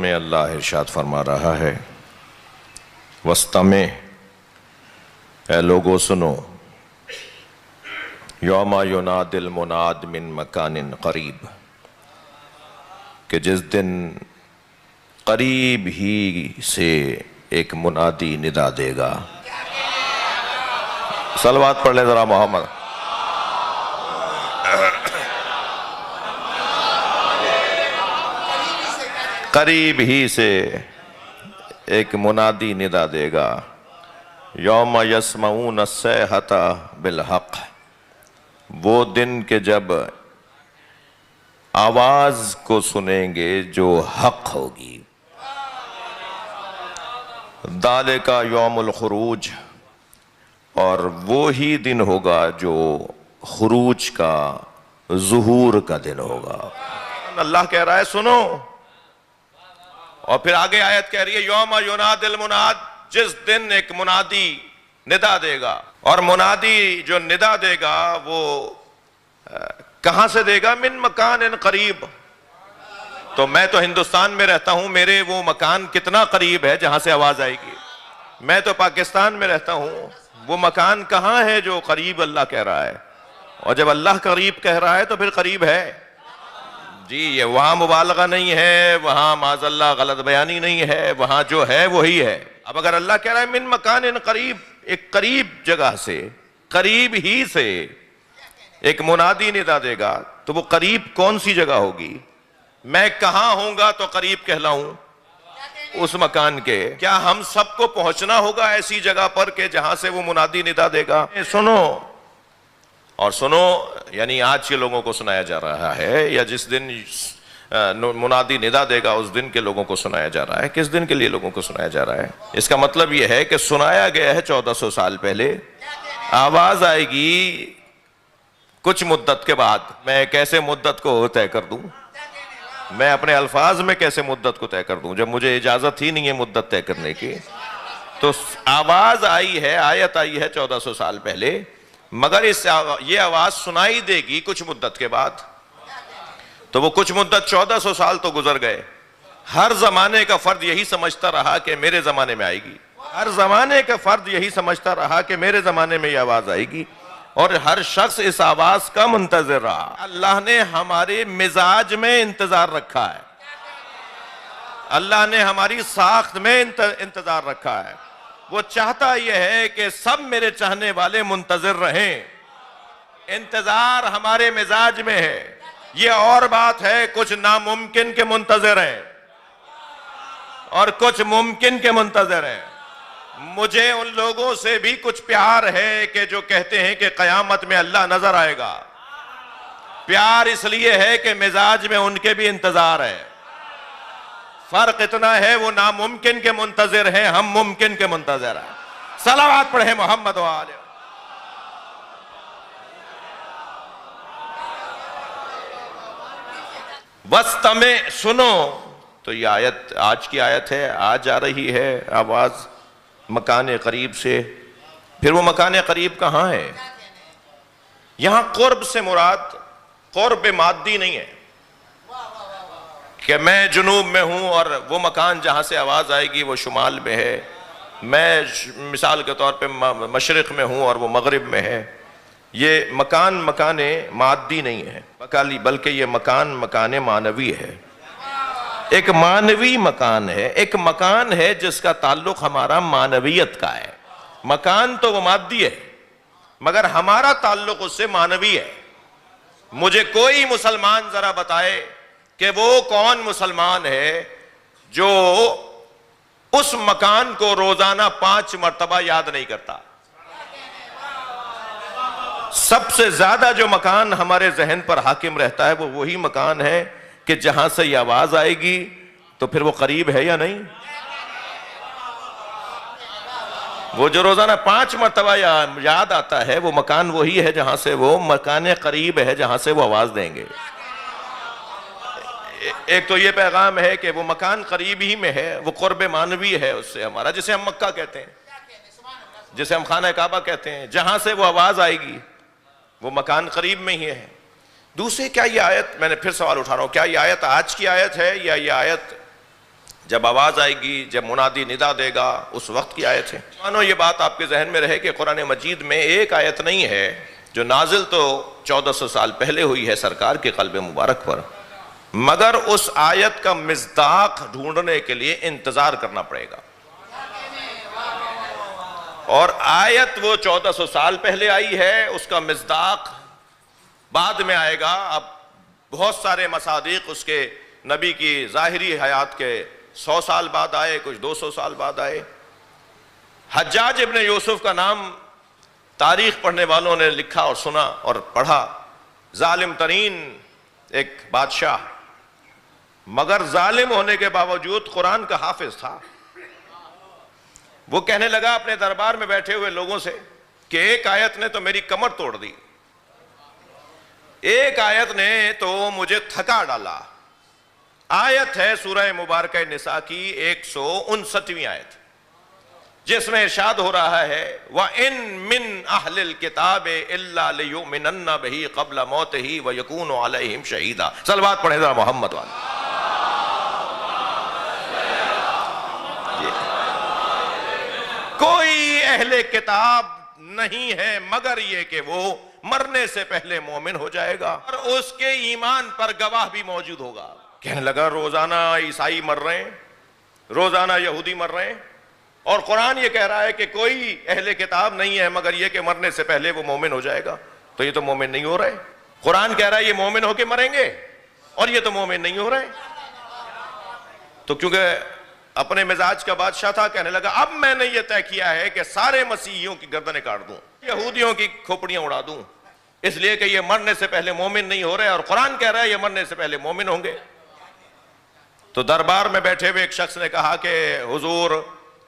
میں اللہ ارشاد فرما رہا ہے وَاسْتَمِعْ، اے لوگو سنو، یوم ینادی المناد من مکان قریب، کہ جس دن قریب ہی سے ایک منادی ندا دے گا۔ صلوات پڑھ لیں ذرا محمد۔ قریب ہی سے ایک منادی ندا دے گا، یوم یسمعون الصیحۃ بالحق، وہ دن کہ جب آواز کو سنیں گے جو حق ہوگی۔ ذالک یوم الخروج، اور وہی دن ہوگا جو خروج کا، ظہور کا دن ہوگا۔ اللہ کہہ رہا ہے سنو، اور پھر آگے آیت کہہ رہی ہے یوم ینادی المناد، جس دن ایک منادی ندا دے گا، اور منادی جو ندا دے گا وہ کہاں سے دے گا؟ من مکان قریب۔ تو میں تو ہندوستان میں رہتا ہوں، میرے وہ مکان کتنا قریب ہے جہاں سے آواز آئے گی؟ میں تو پاکستان میں رہتا ہوں، وہ مکان کہاں ہے جو قریب اللہ کہہ رہا ہے؟ اور جب اللہ قریب کہہ رہا ہے تو پھر قریب ہے جی، یہ وہاں مبالغہ نہیں ہے، وہاں معاذ اللہ غلط بیانی نہیں ہے، وہاں جو ہے وہی ہے۔ اب اگر اللہ کہہ رہا ہے من مکان قریب، ایک قریب جگہ سے، قریب ہی سے ایک منادی ندا دے گا، تو وہ قریب کون سی جگہ ہوگی؟ میں کہاں ہوں گا تو قریب کہلاؤں؟ اس مکان کے۔ کیا ہم سب کو پہنچنا ہوگا ایسی جگہ پر کہ جہاں سے وہ منادی ندا دے گا؟ سنو، اور سنو یعنی آج کے لوگوں کو سنایا جا رہا ہے، یا جس دن منادی ندا دے گا اس دن کے لوگوں کو سنایا جا رہا ہے۔ کس دن کے لیے لوگوں کو سنایا جا رہا ہے؟ اس کا مطلب یہ ہے کہ سنایا گیا ہے 1400 سال پہلے، آواز آئے گی کچھ مدت کے بعد۔ میں کیسے مدت کو طے کر دوں؟ میں اپنے الفاظ میں کیسے مدت کو طے کر دوں جب مجھے اجازت ہی نہیں ہے مدت طے کرنے کی؟ تو آواز آئی ہے، آیت آئی ہے 1400 سال پہلے، مگر یہ آواز سنائی دے گی کچھ مدت کے بعد۔ تو وہ کچھ مدت 1400 سال تو گزر گئے، ہر زمانے کا فرد یہی سمجھتا رہا کہ میرے زمانے میں آئے گی، ہر زمانے کا فرد یہی سمجھتا رہا کہ میرے زمانے میں یہ آواز آئے گی، اور ہر شخص اس آواز کا منتظر رہا۔ اللہ نے ہمارے مزاج میں انتظار رکھا ہے، اللہ نے ہماری ساخت میں انتظار رکھا ہے۔ وہ چاہتا یہ ہے کہ سب میرے چاہنے والے منتظر رہیں، انتظار ہمارے مزاج میں ہے۔ یہ اور بات ہے کچھ ناممکن کے منتظر ہیں اور کچھ ممکن کے منتظر ہیں۔ مجھے ان لوگوں سے بھی کچھ پیار ہے کہ جو کہتے ہیں کہ قیامت میں اللہ نظر آئے گا۔ پیار اس لیے ہے کہ مزاج میں ان کے بھی انتظار ہے۔ فرق اتنا ہے وہ ناممکن کے منتظر ہیں، ہم ممکن کے منتظر ہیں۔ صلوات پڑھیں محمد و آلہ۔ وَاسْتَمِعْ، سنو۔ تو یہ آیت آج کی آیت ہے، آج آ رہی ہے آواز مکان قریب سے۔ پھر وہ مکان قریب کہاں ہے؟ یہاں قرب سے مراد قرب مادی نہیں ہے کہ میں جنوب میں ہوں اور وہ مکان جہاں سے آواز آئے گی وہ شمال میں ہے، میں مثال کے طور پہ مشرق میں ہوں اور وہ مغرب میں ہے۔ یہ مکان مادی نہیں ہے بلکہ یہ مکان معنوی ہے۔ ایک معنوی مکان ہے، ایک مکان ہے جس کا تعلق ہمارا معنویت کا ہے۔ مکان تو وہ مادی ہے مگر ہمارا تعلق اس سے معنوی ہے۔ مجھے کوئی مسلمان ذرا بتائے کہ وہ کون مسلمان ہے جو اس مکان کو روزانہ 5 مرتبہ یاد نہیں کرتا؟ سب سے زیادہ جو مکان ہمارے ذہن پر حاکم رہتا ہے وہ وہی مکان ہے کہ جہاں سے یہ آواز آئے گی تو پھر وہ قریب ہے یا نہیں؟ وہ جو روزانہ 5 مرتبہ یاد آتا ہے وہ مکان وہی ہے جہاں سے وہ مکان قریب ہے، جہاں سے وہ آواز دیں گے۔ ایک تو یہ پیغام ہے کہ وہ مکان قریب ہی میں ہے، وہ قرب معنوی ہے اس سے ہمارا، جسے ہم مکہ کہتے ہیں، جسے ہم خانہ کعبہ کہتے ہیں، جہاں سے وہ آواز آئے گی وہ مکان قریب میں ہی ہے۔ دوسرے، کیا یہ آیت، میں نے پھر سوال اٹھا رہا ہوں، کیا یہ آیت آج کی آیت ہے یا یہ آیت جب آواز آئے گی، جب منادی ندا دے گا، اس وقت کی آیت ہے۔ مانو یہ بات آپ کے ذہن میں رہے کہ قرآن مجید میں ایک آیت نہیں ہے جو نازل تو 1400 سال پہلے ہوئی ہے سرکار کے قلب مبارک پر، مگر اس آیت کا مصداق ڈھونڈنے کے لیے انتظار کرنا پڑے گا۔ اور آیت وہ 1400 سال پہلے آئی ہے، اس کا مصداق بعد میں آئے گا۔ اب بہت سارے مصادیق اس کے نبی کی ظاہری حیات کے 100 سال بعد آئے، کچھ 200 سال بعد آئے۔ حجاج ابن یوسف کا نام تاریخ پڑھنے والوں نے لکھا اور سنا اور پڑھا، ظالم ترین ایک بادشاہ، مگر ظالم ہونے کے باوجود قرآن کا حافظ تھا۔ وہ کہنے لگا اپنے دربار میں بیٹھے ہوئے لوگوں سے کہ ایک آیت نے تو میری کمر توڑ دی، ایک آیت نے تو مجھے تھکا ڈالا۔ آیت ہے سورہ مبارکہ نساء کی 159ویں آیت، جس میں ارشاد ہو رہا ہے وَإِن مِّنْ أَهْلِ الْكِتَابِ إِلَّا لِيُؤْمِنَنَّ بِهِ قَبْلَ مَوْتِهِ وَيَكُونُ عَلَيْهِمْ شَهِيدًا۔ صلوات پڑھیں ذرا محمد والے۔ کوئی اہل کتاب نہیں ہے مگر یہ کہ وہ مرنے سے پہلے مومن ہو جائے گا اور اس کے ایمان پر گواہ بھی موجود ہوگا۔ کہنے لگا روزانہ عیسائی مر رہے ہیں، روزانہ یہودی مر رہے ہیں، اور قرآن یہ کہہ رہا ہے کہ کوئی اہل کتاب نہیں ہے مگر یہ کہ مرنے سے پہلے وہ مومن ہو جائے گا، تو یہ تو مومن نہیں ہو رہے۔ قرآن کہہ رہا ہے یہ مومن ہو کے مریں گے اور یہ تو مومن نہیں ہو رہے۔ تو کیونکہ اپنے مزاج کا بادشاہ تھا، کہنے لگا اب میں نے یہ طے کیا ہے کہ سارے مسیحیوں کی گردنیں کاٹ دوں، یہودیوں کی کھوپڑیاں اڑا دوں، اس لیے کہ یہ مرنے سے پہلے مومن نہیں ہو رہے اور قرآن کہہ رہا ہے یہ مرنے سے پہلے مومن ہوں گے۔ تو دربار میں بیٹھے ہوئے ایک شخص نے کہا کہ حضور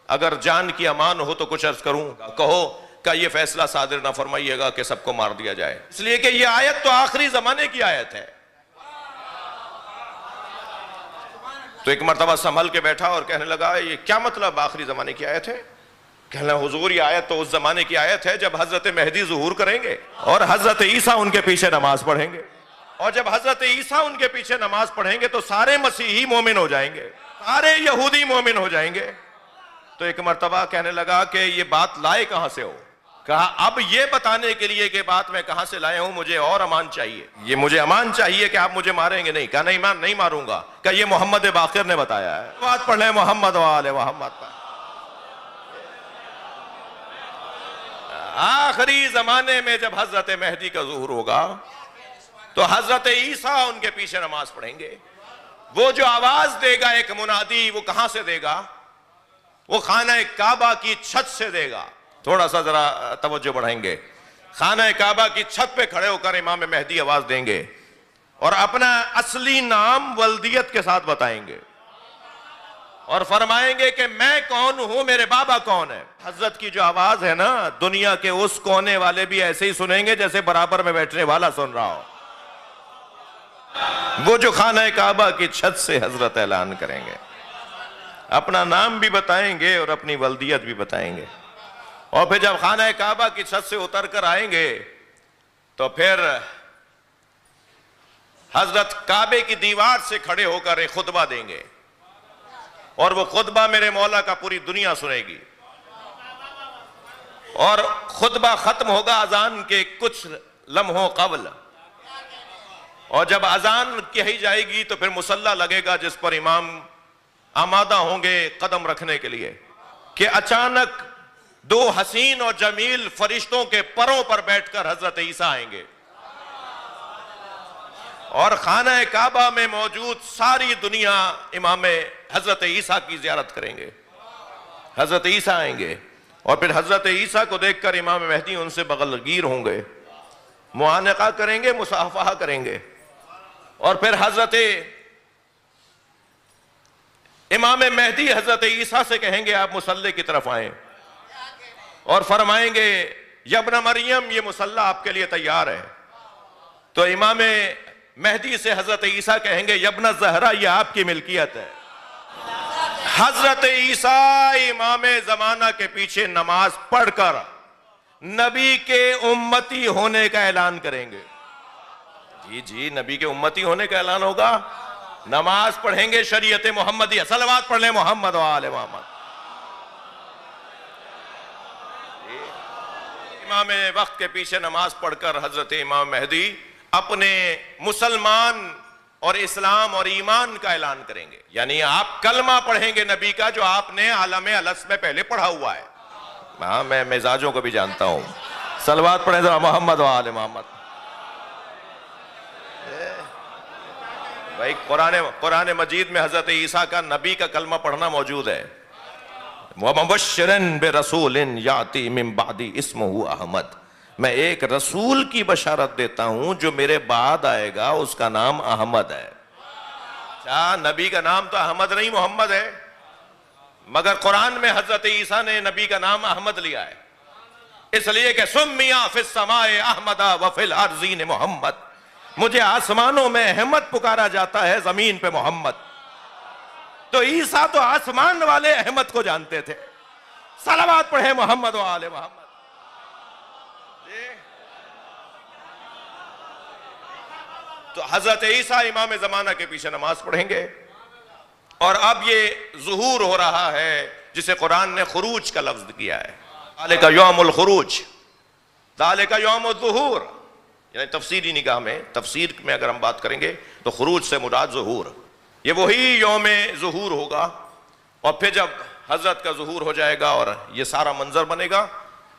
اگر جان کی امان ہو تو کچھ عرض کروں، کہو کہ یہ فیصلہ صادر نہ فرمائیے گا کہ سب کو مار دیا جائے، اس لیے کہ یہ آیت تو آخری زمانے کی آیت ہے۔ تو ایک مرتبہ سنبھل کے بیٹھا اور کہنے لگا یہ کیا مطلب آخری زمانے کی آیت ہے؟ کہنے لگا حضور یہ آیت تو اس زمانے کی آیت ہے جب حضرت مہدی ظہور کریں گے اور حضرت عیسیٰ ان کے پیچھے نماز پڑھیں گے، اور جب حضرت عیسیٰ ان کے پیچھے نماز پڑھیں گے تو سارے مسیحی مومن ہو جائیں گے، سارے یہودی مومن ہو جائیں گے۔ تو ایک مرتبہ کہنے لگا کہ یہ بات لائے کہاں سے ہو؟ کہا اب یہ بتانے کے لیے کہ بات میں کہاں سے لائے ہوں، مجھے اور امان چاہیے، یہ مجھے امان چاہیے کہ آپ مجھے ماریں گے نہیں۔ کہا نہیں میں نہیں ماروں گا، کہ یہ محمد باقر نے بتایا ہے۔ بات پڑھ لیں محمد وآل محمد پر۔ آخری زمانے میں جب حضرت مہدی کا ظہور ہوگا تو حضرت عیسیٰ ان کے پیچھے نماز پڑھیں گے۔ وہ جو آواز دے گا ایک منادی، وہ کہاں سے دے گا؟ وہ خانہ کعبہ کی چھت سے دے گا۔ تھوڑا سا ذرا توجہ بڑھائیں گے۔ خانہ کعبہ کی چھت پہ کھڑے ہو کر امام مہدی آواز دیں گے اور اپنا اصلی نام ولدیت کے ساتھ بتائیں گے اور فرمائیں گے کہ میں کون ہوں، میرے بابا کون ہے۔ حضرت کی جو آواز ہے نا، دنیا کے اس کونے والے بھی ایسے ہی سنیں گے جیسے برابر میں بیٹھنے والا سن رہا ہو۔ وہ جو خانہ کعبہ کی چھت سے حضرت اعلان کریں گے، اپنا نام بھی بتائیں گے اور اپنی ولدیت بھی بتائیں گے، اور پھر جب خانہ کعبہ کی چھت سے اتر کر آئیں گے تو پھر حضرت کعبے کی دیوار سے کھڑے ہو کر ایک خطبہ دیں گے، اور وہ خطبہ میرے مولا کا پوری دنیا سنے گی، اور خطبہ ختم ہوگا اذان کے کچھ لمحوں قبل، اور جب اذان کہی جائے گی تو پھر مصلی لگے گا جس پر امام آمادہ ہوں گے قدم رکھنے کے لیے، کہ اچانک دو حسین اور جمیل فرشتوں کے پروں پر بیٹھ کر حضرت عیسیٰ آئیں گے، اور خانہ کعبہ میں موجود ساری دنیا امام حضرت عیسیٰ کی زیارت کریں گے۔ حضرت عیسیٰ آئیں گے اور پھر حضرت عیسیٰ کو دیکھ کر امام مہدی ان سے بغل گیر ہوں گے، معانقہ کریں گے، مصافحہ کریں گے، اور پھر حضرت امام مہدی حضرت عیسیٰ سے کہیں گے آپ مصلی کی طرف آئیں، اور فرمائیں گے یا ابن مریم یہ مصلی آپ کے لیے تیار ہے۔ تو امام مہدی سے حضرت عیسیٰ کہیں گے یا ابن زہرا یہ آپ کی ملکیت ہے۔ حضرت عیسیٰ امام زمانہ کے پیچھے نماز پڑھ کر نبی کے امتی ہونے کا اعلان کریں گے۔ جی نبی کے امتی ہونے کا اعلان ہوگا، نماز پڑھیں گے شریعت محمدیہ. صلوات پڑھ لیں محمد و آل محمد. امام وقت کے پیچھے نماز پڑھ کر حضرت امام مہدی اپنے مسلمان اور اسلام اور ایمان کا اعلان کریں گے. یعنی آپ کلمہ پڑھیں گے نبی کا جو آپ نے عالم الس میں پہلے پڑھا ہوا ہے. ہاں میں مزاجوں کو بھی جانتا ہوں. صلوات پڑھیں ذرا محمد و آل محمد. بھائی قرآن مجید میں حضرت عیسیٰ کا نبی کا کلمہ پڑھنا موجود ہے. وَمُبَشِّرًا بِرَسُولٍ يَأْتِي مِن بَعْدِي اسْمُهُ احمد. میں ایک رسول کی بشارت دیتا ہوں جو میرے بعد آئے گا, اس کا نام احمد ہے. نبی کا نام تو احمد نہیں محمد ہے, مگر قرآن میں حضرت عیسیٰ نے نبی کا نام احمد لیا ہے, اس لیے کہ سُمِّيَ فِي السَّمَاءِ احمد وفی الارضین محمد. مجھے آسمانوں میں احمد پکارا جاتا ہے, زمین پہ محمد. تو عیسیٰ تو آسمان والے احمد کو جانتے تھے. صلوات پڑھیں محمد و آل محمد. تو حضرت عیسیٰ امام زمانہ کے پیچھے نماز پڑھیں گے, اور اب یہ ظہور ہو رہا ہے جسے قرآن نے خروج کا لفظ کیا ہے. ذالک یوم الخروج, ذالک یوم الظہور. یعنی تفسیری نگاہ میں, تفسیر میں اگر ہم بات کریں گے تو خروج سے مراد ظہور. یہ وہی یوم ظہور ہوگا, اور پھر جب حضرت کا ظہور ہو جائے گا اور یہ سارا منظر بنے گا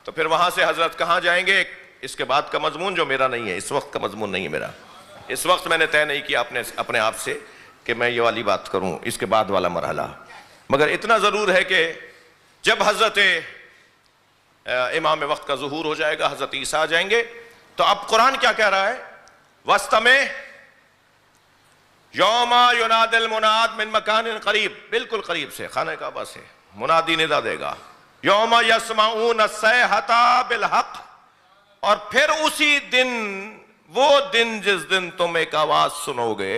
تو پھر وہاں سے حضرت کہاں جائیں گے, اس کے بعد کا مضمون جو میرا نہیں ہے, اس وقت کا مضمون نہیں ہے میرا. اس وقت میں نے طے نہیں کیا اپنے آپ سے کہ میں یہ والی بات کروں, اس کے بعد والا مرحلہ. مگر اتنا ضرور ہے کہ جب حضرت امام وقت کا ظہور ہو جائے گا, حضرت عیسیٰ آ جائیں گے, تو اب قرآن کیا کہہ رہا ہے؟ وَاسْتَمِعْ یوم ینادی المناد من مکان قریب. بالکل قریب سے, خانہ کعبہ سے منادی ندا دے گا. یوم یسمعون الصیحۃ بالحق. اور پھر اسی دن, وہ دن جس دن تم ایک آواز سنو گے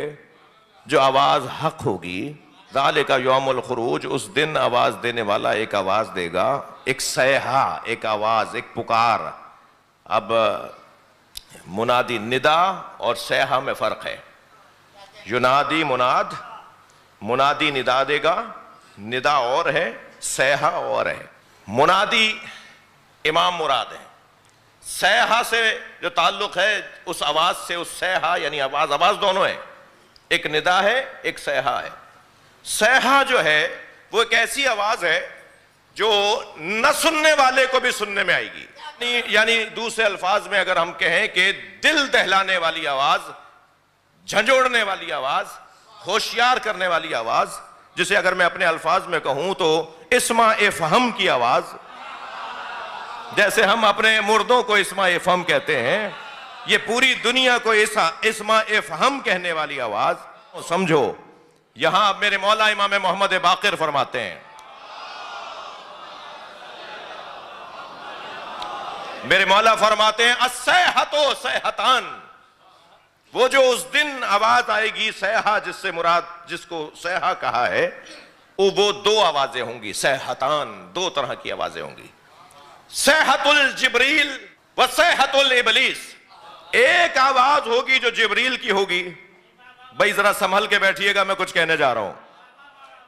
جو آواز حق ہوگی. ذالک یوم الخروج, اس دن آواز دینے والا ایک آواز دے گا, ایک صیحہ, ایک آواز, ایک پکار. اب منادی ندا اور صیحہ میں فرق ہے. ینادی مناد, منادی ندا دے گا, ندا اور ہے, صیحہ اور ہے. منادی امام مراد ہے. صیحہ سے جو تعلق ہے اس آواز سے, اس صیحہ یعنی آواز دونوں ہیں, ایک ندا ہے ایک صیحہ ہے. صیحہ جو ہے وہ ایک ایسی آواز ہے جو نہ سننے والے کو بھی سننے میں آئے گی. یعنی دوسرے الفاظ میں اگر ہم کہیں کہ دل دہلانے والی آواز, جھنجھوڑنے والی آواز, ہوشیار کرنے والی آواز, جسے اگر میں اپنے الفاظ میں کہوں تو اسمع فہم کی آواز. جیسے ہم اپنے مردوں کو اسمع فہم کہتے ہیں, یہ پوری دنیا کو اسمع فہم کہنے والی آواز. سمجھو یہاں میرے مولا امام محمد باقر فرماتے ہیں, میرے مولا فرماتے ہیں الصیحۃ صیحتان. وہ جو اس دن آواز آئے گی صیحہ, جس سے مراد, جس کو صیحہ کہا ہے, وہ دو آوازیں ہوں گی. صیحتان, دو طرح کی آوازیں ہوں گی. صیحۃ الجبریل و صیحۃ الابلیس. ایک آواز ہوگی جو جبریل کی ہوگی. بھائی ذرا سنبھل کے بیٹھیے گا, میں کچھ کہنے جا رہا ہوں.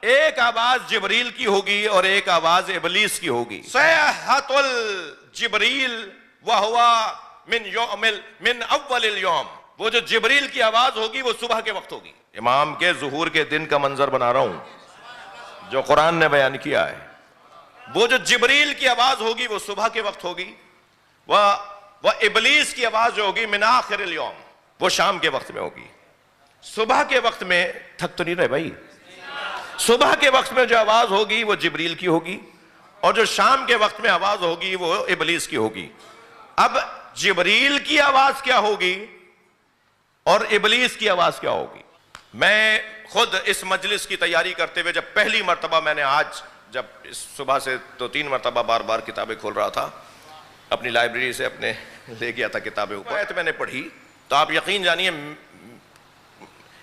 ایک آواز جبریل کی ہوگی اور ایک آواز ابلیس کی ہوگی. صیحۃ الجبریل وہوا من اول الیوم. وہ جو جبریل کی آواز ہوگی وہ صبح کے وقت ہوگی. امام کے ظہور کے دن کا منظر بنا رہا ہوں جو قرآن نے بیان کیا ہے. وہ جو جبریل کی آواز ہوگی وہ صبح کے وقت ہوگی. وہ ابلیس کی آواز جو ہوگی من آخر الیوم, وہ شام کے وقت میں ہوگی. صبح کے وقت میں, تھک تو نہیں رہے بھائی, صبح کے وقت میں جو آواز ہوگی وہ جبریل کی ہوگی, اور جو شام کے وقت میں آواز ہوگی وہ ابلیس کی ہوگی. اب جبریل کی آواز کیا ہوگی اور ابلیس کی آواز کیا ہوگی؟ میں خود اس مجلس کی تیاری کرتے ہوئے جب پہلی مرتبہ میں نے, آج جب اس صبح سے 2-3 مرتبہ بار بار کتابیں کھول رہا تھا, اپنی لائبریری سے اپنے لے گیا تھا کتابیں اوپر, تو میں نے پڑھی. تو آپ یقین جانیے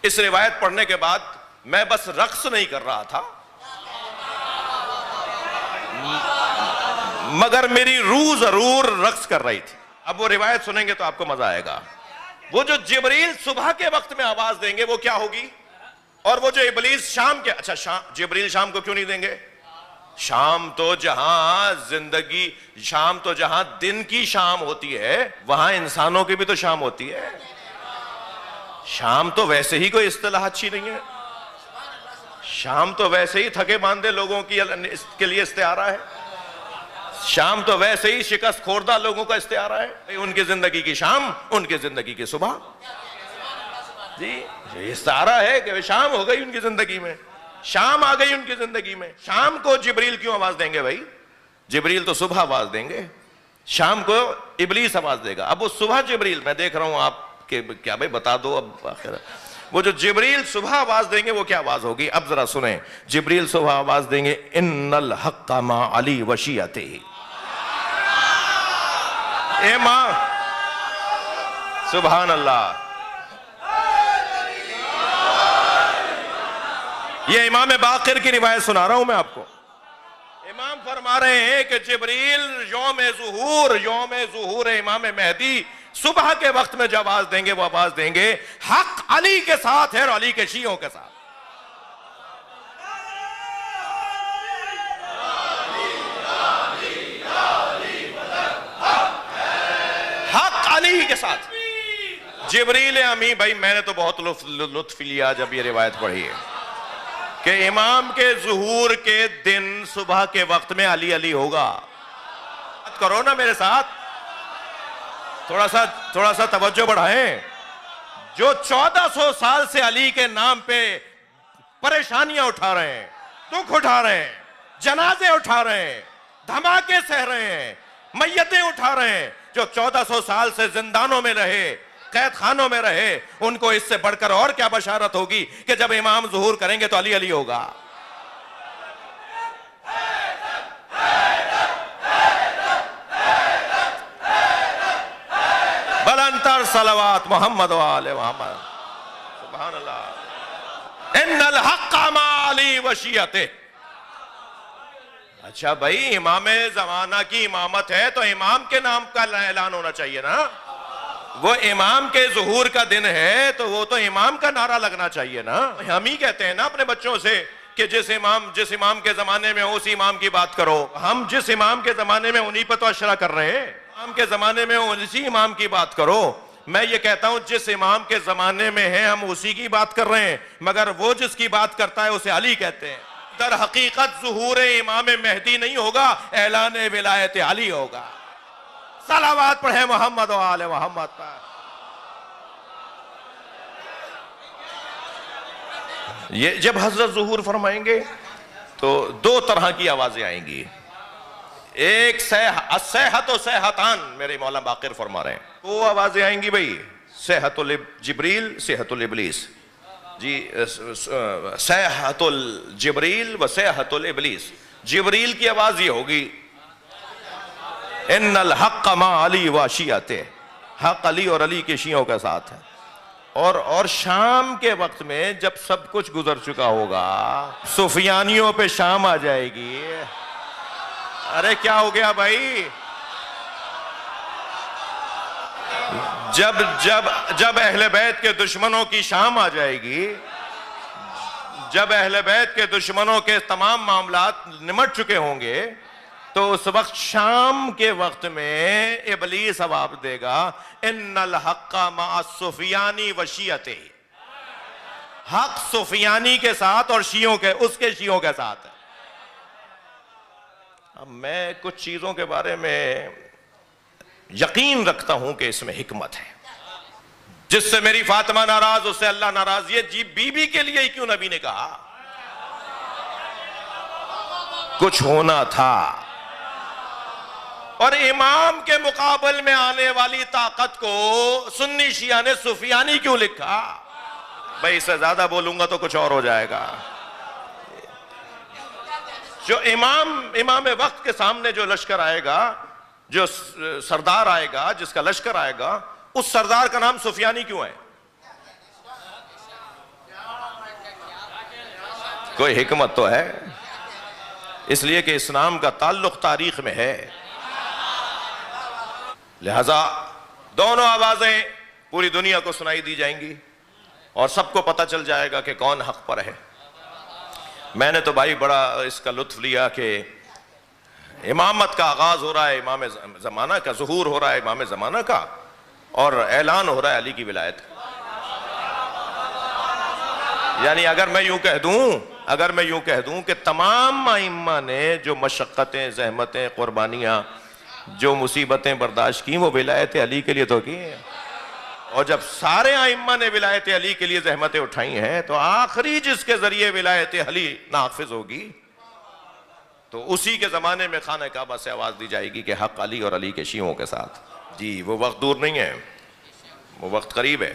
اس روایت پڑھنے کے بعد میں بس رقص نہیں کر رہا تھا, مگر میری روح ضرور رقص کر رہی تھی. اب وہ روایت سنیں گے تو آپ کو مزہ آئے گا. وہ جو جبریل صبح کے وقت میں آواز دیں گے وہ کیا ہوگی, اور وہ جو ابلیس شام کے، اچھا جبریل شام کو کیوں نہیں دیں گے؟ شام تو جہاں زندگی، شام تو جہاں دن کی شام ہوتی ہے وہاں انسانوں کی بھی تو شام ہوتی ہے. شام تو ویسے ہی کوئی اصطلاح اچھی نہیں ہے. شام تو ویسے ہی تھکے باندھے لوگوں کے لیے استعارہ ہے. شام تو ویسے ہی شکست خوردہ لوگوں کا استعارہ ہے. ان کی زندگی کی شام، ان کی زندگی کی صبح. جی یہ استعارہ ہے کہ شام ہو گئی ان کی زندگی میں، شام آ گئی ان کی زندگی میں. شام کو جبریل کیوں آواز دیں گے بھائی؟ جبریل تو صبح آواز دیں گے، شام کو ابلیس آواز دے گا. اب وہ صبح جبریل، میں دیکھ رہا ہوں آپ کہ کیا بھائی بتا دو اب آخر. وہ جو جبریل صبح آواز دیں گے وہ کیا آواز ہوگی؟ اب ذرا سنیں. جبریل صبح آواز دیں گے ان الحق مع علی وشیعتہ. امام سبحان اللہ، یہ امام باقر کی روایت سنا رہا ہوں میں آپ کو. امام فرما رہے ہیں کہ جبریل یوم ظہور امام مہدی صبح کے وقت میں جو آواز دیں گے وہ آواز دیں گے حق علی کے ساتھ ہے اور علی کے شیعوں کے ساتھ. حق علی کے ساتھ. جبریل امی، بھائی میں نے تو بہت لطف لیا جب یہ روایت پڑھی ہے کہ امام کے ظہور کے دن صبح کے وقت میں علی علی ہوگا. کرو نا میرے ساتھ، تھوڑا سا توجہ بڑھائیں. جو 1400 سال سے علی کے نام پہ پریشانیاں اٹھا رہے ہیں، دکھ اٹھا رہے ہیں، جنازے اٹھا رہے ہیں، دھماکے سہ رہے ہیں، میتیں اٹھا رہے ہیں، جو 1400 سال سے زندانوں میں رہے، قید خانوں میں رہے، ان کو اس سے بڑھ کر اور کیا بشارت ہوگی کہ جب امام ظہور کریں گے تو علی علی ہوگا. بلندتر صلوات محمد و آل محمد. سبحان اللہ. ان الحق مع علی وشیعتہ. اچھا بھائی امام زمانہ کی امامت ہے تو امام کے نام کا اعلان ہونا چاہیے نا. وہ امام کے ظہور کا دن ہے تو وہ تو امام کا نعرہ لگنا چاہیے نا. ہم ہی کہتے ہیں نا اپنے بچوں سے کہ جس امام کے زمانے میں اسی امام کی بات کرو. ہم جس امام کے زمانے میں انہی پہ تو اشرا کر رہے ہیں. امام کے زمانے میں اسی امام کی بات کرو. میں یہ کہتا ہوں جس امام کے زمانے میں ہیں ہم اسی کی بات کر رہے ہیں، مگر وہ جس کی بات کرتا ہے اسے علی کہتے ہیں. در حقیقت ظہور امام مہدی نہیں ہوگا، اعلان ولایت علی ہوگا. صلوات پڑھیں محمد و آل محمد پر. یہ جب حضرت ظہور فرمائیں گے تو دو طرح کی آوازیں آئیں گی. ایک الصیحۃ و صیحتان، میرے مولا باقر فرما رہے ہیں. وہ آوازیں آئیں گی بھائی، صیحۃ الجبریل، صیحۃ الابلیس. جی صیحۃ الجبریل و صیحۃ الابلیس. جبریل کی آواز یہ ہوگی ان الحق مع علی و شیعتہ. حق علی اور علی کے شیعوں کے ساتھ ہے. اور شام کے وقت میں جب سب کچھ گزر چکا ہوگا سفیانیوں پہ شام آ جائے گی. ارے کیا ہو گیا بھائی؟ جب اہل بیت کے دشمنوں کی شام آ جائے گی، جب اہل بیت کے دشمنوں کے تمام معاملات نمٹ چکے ہوں گے تو اس وقت شام کے وقت میں ابلیس آواز دے گا ان الحق مع السفیانی و شیعتہ. حق سفیانی کے ساتھ اور اس کے شیعوں کے ساتھ ہے. اب میں کچھ چیزوں کے بارے میں یقین رکھتا ہوں کہ اس میں حکمت ہے. جس سے میری فاطمہ ناراض اس سے اللہ ناراض. یہ بی بی کے لیے ہی کیوں نبی نے کہا؟ کچھ ہونا تھا. اور امام کے مقابل میں آنے والی طاقت کو سنی شیعہ نے سفیانی کیوں لکھا؟ بھائی اس سے زیادہ بولوں گا تو کچھ اور ہو جائے گا. جو امام وقت کے سامنے جو لشکر آئے گا، جو سردار آئے گا، جس کا لشکر آئے گا، اس سردار کا نام سفیانی کیوں ہے؟ کوئی حکمت تو ہے. اس لیے کہ اسلام کا تعلق تاریخ میں ہے. لہذا دونوں آوازیں پوری دنیا کو سنائی دی جائیں گی اور سب کو پتہ چل جائے گا کہ کون حق پر ہے۔ میں نے تو بھائی بڑا اس کا لطف لیا کہ امامت کا آغاز ہو رہا ہے امام زمانہ کا، ظہور ہو رہا ہے امام زمانہ کا، اور اعلان ہو رہا ہے علی کی ولایت کا۔ یعنی اگر میں یوں کہہ دوں کہ تمام ائمہ نے جو مشقتیں، زحمتیں، قربانیاں، جو مصیبتیں برداشت کی، وہ ولایت علی کے لیے تو کی ہیں، اور جب سارے ائمہ نے ولایت علی کے لیے زحمتیں اٹھائی ہیں تو آخری جس کے ذریعے ولایت علی نافذ ہوگی تو اسی کے زمانے میں خانہ کعبہ سے آواز دی جائے گی کہ حق علی اور علی کے شیعوں کے ساتھ۔ جی وہ وقت دور نہیں ہے، وہ وقت قریب ہے۔